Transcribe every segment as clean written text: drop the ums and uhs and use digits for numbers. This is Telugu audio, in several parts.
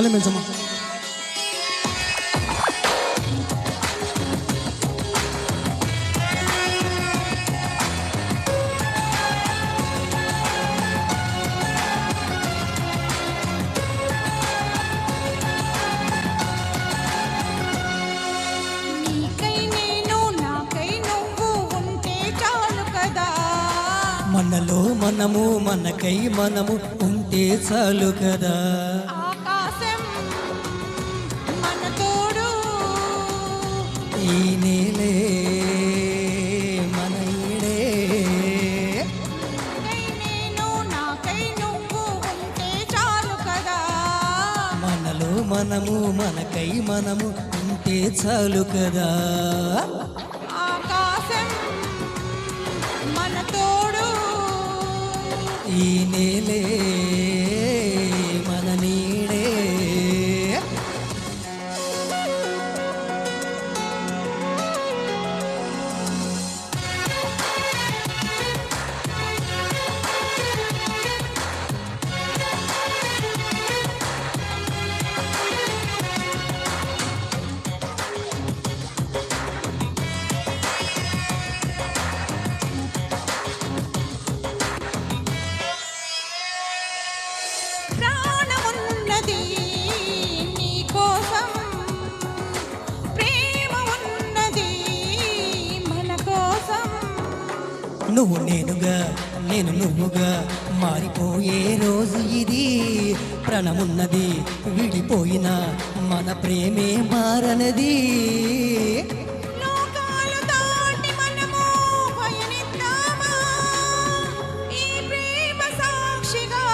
కళ్ళు పెంచమ్మా. మనలో మనము మనకై మనము ఉంటే చాలు కదా. ఆకాశం మన తోడు, ఈ నేలే మన ఈడే. నేను నాకై నువ్వు ఉంటే చాలు కదా. మనలో మనము మనకై మనము ఉంటే చాలు కదా. ఆకాశం మన తోడు, ఈ నేలే మన నీడే. ప్రాణమున్నది నీ కోసం, ప్రేమ ఉన్నది మన కోసం. నువ్వు నేనుగా నేను నువ్వుగా మారిపోయే రోజు ఇది. ప్రాణమున్నది విడిపోయిన మన ప్రేమే మారనది. లోకాలు దాటి మనము పయనిద్దామా, ఈ ప్రేమ సాక్షిగా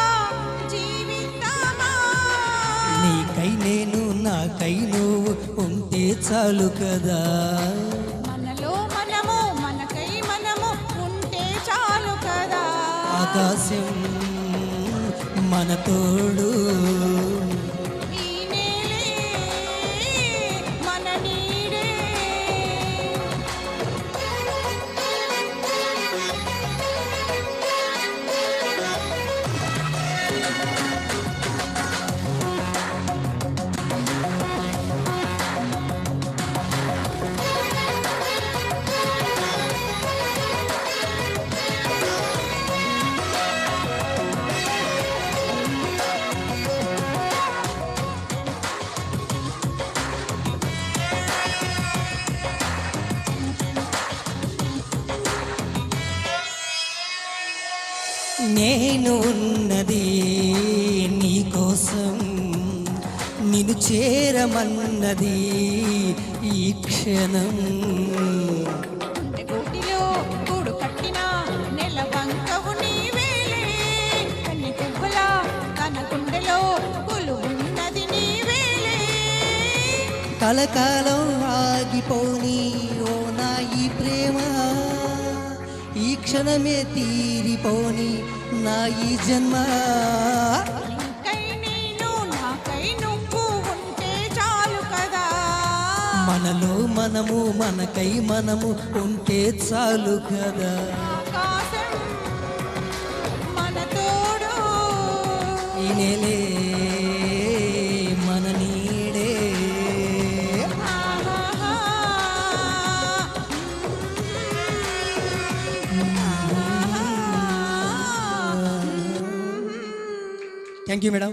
జీవిద్దామా. నీకై నేను నాకై నువ్వు ఉంటే చాలు కదా. మనలో మనము మనకై మనము ఉంటే చాలు కదా. ఆకాశం మన తోడు, ఈ నేలే మన నీడే. నేను ఉన్నది నీ కోసం, నిన్ను చేరమన్నది ఈ క్షణం. గుడిలో గూడు కట్టిన నెలవంకవు నీవేలే, కన్ని పువ్వుల తన గుండెలో కొలువున్నది నీవేలే. కలకాలం ఆగిపోని ఓ నా ఈ ప్రేమ, ఈ క్షణమే తీరిపోని నా ఈ జన్మ. నీకై నేను నాకై నువ్వు ఉంటే చాలు కదా. మనలో మనము మనకై మనము ఉంటే చాలు కదా. ఆకాశం మన తోడు, ఈ నేలే మన నీడే. ఆహాహా. Thank you madam.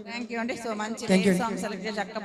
Thank you అండి. సో మంచి Thank you. సాంగ్ సెలెక్ట్ చేసి చక్కగా